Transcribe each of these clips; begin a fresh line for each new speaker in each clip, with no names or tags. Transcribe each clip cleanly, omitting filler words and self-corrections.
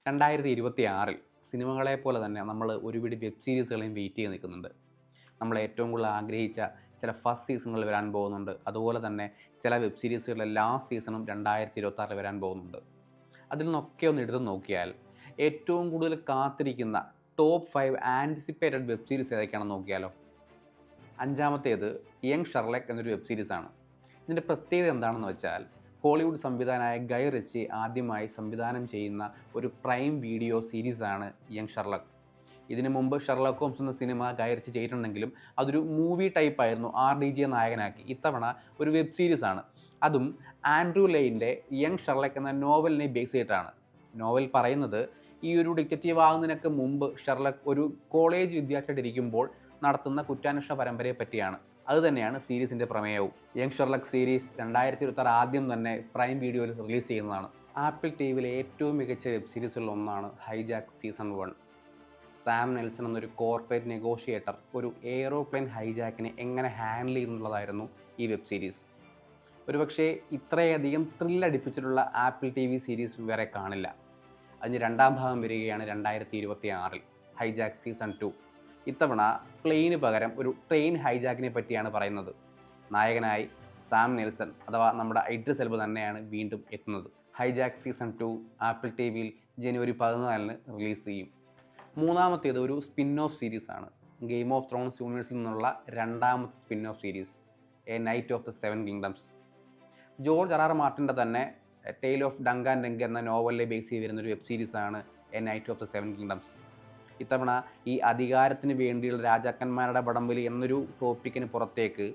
2026 സിനിമകളെ പോലെ തന്നെ നമ്മൾ ഒരുപിടി വെബ് സീരീസുകളെയും വെയിറ്റ് ചെയ്ത് നിൽക്കുന്നുണ്ട്. നമ്മൾ ഏറ്റവും കൂടുതൽ ആഗ്രഹിച്ച ചില ഫസ്റ്റ് സീസണുകൾ വരാൻ പോകുന്നുണ്ട്. അതുപോലെ തന്നെ ചില വെബ് സീരീസുകളുടെ ലാസ്റ്റ് സീസണും 2026 വരാൻ പോകുന്നുണ്ട്. അതിൽ നിന്നൊക്കെ ഒന്ന് എടുത്ത് നോക്കിയാൽ ഏറ്റവും കൂടുതൽ കാത്തിരിക്കുന്ന ടോപ്പ് 5 ആൻറ്റിസിപ്പേറ്റഡ് വെബ് സീരീസ് ഏതൊക്കെയാണെന്ന് നോക്കിയാലോ. അഞ്ചാമത്തേത് യങ് ഷെർലക് എന്നൊരു വെബ് സീരീസാണ്. ഇതിൻ്റെ പ്രത്യേകത എന്താണെന്ന് വെച്ചാൽ ഹോളിവുഡ് സംവിധായകനായ ഗൈ റിച്ചി ആദ്യമായി സംവിധാനം ചെയ്യുന്ന ഒരു പ്രൈം വീഡിയോ സീരീസാണ് യങ് ഷെർലക്. ഇതിനു മുമ്പ് ഷെർലക് ഹോംസ് എന്ന സിനിമ ഗൈ റിച്ചി ചെയ്തിട്ടുണ്ടെങ്കിലും അതൊരു മൂവി ടൈപ്പ് ആയിരുന്നു. RDJ നായകനാക്കി. ഇത്തവണ ഒരു വെബ് സീരീസാണ്. അതും ആൻഡ്രൂ ലെയിൻ്റെ യങ് ഷെർലക് എന്ന നോവലിനെ ബേസ് ചെയ്തിട്ടാണ്. നോവൽ പറയുന്നത് ഈ ഒരു ഡിറ്റക്റ്റീവ് ആകുന്നതിനൊക്കെ മുമ്പ് ഷെർലക് ഒരു കോളേജ് വിദ്യാർത്ഥിയായിട്ടിരിക്കുമ്പോൾ നടത്തുന്ന കുറ്റാന്വേഷണ പരമ്പരയെ പറ്റിയാണ്. അതുതന്നെയാണ് സീരീസിൻ്റെ പ്രമേയവും. യങ് ഷെർലക് സീരീസ് 2026 ആദ്യം തന്നെ പ്രൈം വീഡിയോയിൽ റിലീസ് ചെയ്യുന്നതാണ്. ആപ്പിൾ TVയിലെ ഏറ്റവും മികച്ച വെബ് സീരീസുകളിൽ ഒന്നാണ് ഹൈജാക്ക് സീസൺ 1. സാം നെൽസൺ എന്നൊരു കോർപ്പറേറ്റ് നെഗോഷിയേറ്റർ ഒരു എയ്റോപ്ലെയിൻ ഹൈജാക്കിനെ എങ്ങനെ ഹാൻഡിൽ ചെയ്യുന്നുള്ളതായിരുന്നു ഈ വെബ് സീരീസ്. ഒരുപക്ഷെ ഇത്രയധികം ത്രില്ലടിപ്പിച്ചിട്ടുള്ള ആപ്പിൾ TV സീരീസ് വേറെ കാണില്ല. അതിന് രണ്ടാം ഭാഗം വരികയാണ് 2026 ഹൈജാക്ക് സീസൺ 2. ഇത്തവണ പ്ലെയിന് പകരം ഒരു ട്രെയിൻ ഹൈജാക്കിനെ പറ്റിയാണ് പറയുന്നത്. നായകനായി സാം നെൽസൺ അഥവാ നമ്മുടെ ഇദ്രിസ് എൽബ തന്നെയാണ് വീണ്ടും എത്തുന്നത്. ഹൈജാക്ക് സീസൺ 2 ആപ്പിൾ TVയിൽ ജനുവരി 14 റിലീസ് ചെയ്യും. മൂന്നാമത്തേത് ഒരു സ്പിൻ ഓഫ് സീരീസാണ്. ഗെയിം ഓഫ് ത്രോൺസ് യൂണിവേഴ്സിൽ നിന്നുള്ള രണ്ടാമത്തെ സ്പിൻ ഓഫ് series A Knight of the 7 Kingdoms. George R.R. മാർട്ടിൻ്റെ തന്നെ ടെയിൽ ഓഫ് ഡങ്കാൻ ഡങ്ക് എന്ന നോവലിലെ ബേസ് ചെയ്ത് വരുന്നൊരു വെബ് സീരീസാണ് A Knight of the 7 Kingdoms. ഇത്തവണ ഈ അധികാരത്തിന് വേണ്ടിയുള്ള രാജാക്കന്മാരുടെ വടംവലി എന്നൊരു ടോപ്പിക്കിന് പുറത്തേക്ക്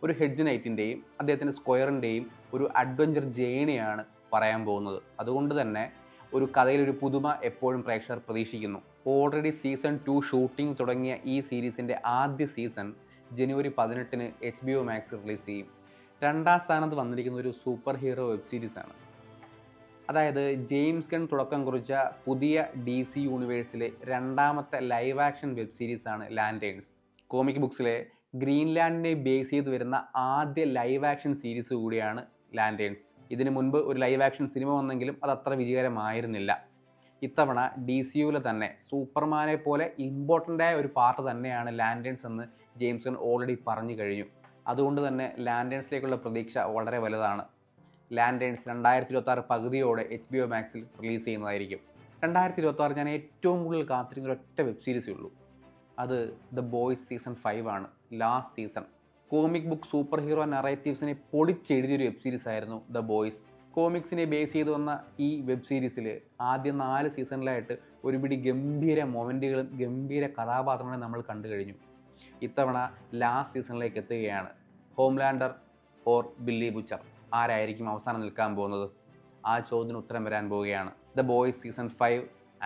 ഒരു ഹെഡ്ജ് നൈറ്റിൻ്റെയും അദ്ദേഹത്തിൻ്റെ സ്ക്വയറിൻ്റെയും ഒരു അഡ്വഞ്ചർ ജേണിയാണ് പറയാൻ പോകുന്നത്. അതുകൊണ്ട് തന്നെ ഒരു കഥയിലൊരു പുതുമ എപ്പോഴും പ്രേക്ഷകർ പ്രതീക്ഷിക്കുന്നു. ഓൾറെഡി സീസൺ 2 ഷൂട്ടിംഗ് തുടങ്ങിയ ഈ സീരീസിൻ്റെ ആദ്യ സീസൺ ജനുവരി 18 HBO Max റിലീസ് ചെയ്യും. രണ്ടാം സ്ഥാനത്ത് വന്നിരിക്കുന്ന ഒരു സൂപ്പർ ഹീറോ വെബ് സീരീസാണ്. അതായത് ജെയിംസ് ഗൺ തുടക്കം കുറിച്ച പുതിയ DC യൂണിവേഴ്സിലെ രണ്ടാമത്തെ ലൈവ് ആക്ഷൻ വെബ് സീരീസാണ് ലാൻറ്റേൺസ്. കോമിക് ബുക്സിലെ ഗ്രീൻലാൻഡിനെ ബേസ് ചെയ്ത് വരുന്ന ആദ്യ ലൈവ് ആക്ഷൻ സീരീസ് കൂടിയാണ് ലാൻറ്റേൺസ്. ഇതിനു മുൻപ് ഒരു ലൈവ് ആക്ഷൻ സിനിമ വന്നെങ്കിലും അത് അത്ര വിജയകരമായിരുന്നില്ല. ഇത്തവണ DCUവിലെ തന്നെ സൂപ്പർമാനെ പോലെ ഇമ്പോർട്ടൻ്റായ ഒരു പാർട്ട് തന്നെയാണ് ലാൻറ്റേൺസ് എന്ന് ജെയിംസ് ഗൺ ഓൾറെഡി പറഞ്ഞു കഴിഞ്ഞു. അതുകൊണ്ട് തന്നെ ലാൻറ്റേൺസിലേക്കുള്ള പ്രതീക്ഷ വളരെ വലുതാണ്. ലാൻറ്റേൺസ് 2026 പകുതിയോടെ HBO Maxൽ റിലീസ് ചെയ്യുന്നതായിരിക്കും. 2026 ഞാൻ ഏറ്റവും കൂടുതൽ കാത്തിരിക്കുന്ന ഒരൊറ്റ വെബ് സീരീസേ ഉള്ളൂ. അത് ദ ബോയ്സ് സീസൺ 5 ആണ്. Last season. Comic book superhero നറേറ്റീവ്സിനെ പൊളിച്ചെഴുതിയൊരു വെബ് സീരീസ് ആയിരുന്നു ദ ബോയ്സ്. കോമിക്സിനെ ബേസ് ചെയ്ത് വന്ന ഈ വെബ് സീരീസിൽ ആദ്യ 4 സീസണിലായിട്ട് ഒരുപിടി ഗംഭീര മൊമെൻറ്റുകളും ഗംഭീര കഥാപാത്രങ്ങളും നമ്മൾ കണ്ടു കഴിഞ്ഞു. ഇത്തവണ ലാസ്റ്റ് സീസണിലേക്ക് എത്തുകയാണ്. ഹോംലാൻഡർ ഓർ ബില്ലി ബുച്ചർ ആരായിരിക്കും അവസാനം നിൽക്കാൻ പോകുന്നത്? ആ ചോദ്യത്തിന് ഉത്തരം വരാൻ പോവുകയാണ്. The boys season 5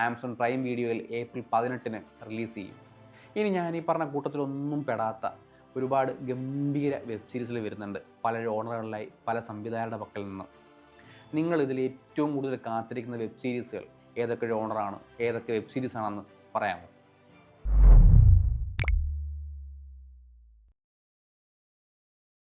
Amazon prime വീഡിയോയിൽ ഏപ്രിൽ 18 റിലീസ് ചെയ്യും. ഇനി ഞാൻ ഈ പറഞ്ഞ കൂട്ടത്തിലൊന്നും പെടാത്ത ഒരുപാട് ഗംഭീര വെബ് സീരീസിൽ വരുന്നുണ്ട്. പല ജോണറുകളിലായി പല സംവിധായകരുടെ പക്കൽ നിന്ന്. നിങ്ങൾ ഇതിൽ ഏറ്റവും കൂടുതൽ കാത്തിരിക്കുന്ന വെബ് സീരീസുകൾ ഏതൊക്കെ ജോണറാണ്, ഏതൊക്കെ വെബ് സീരീസാണെന്ന് പറയാമോ?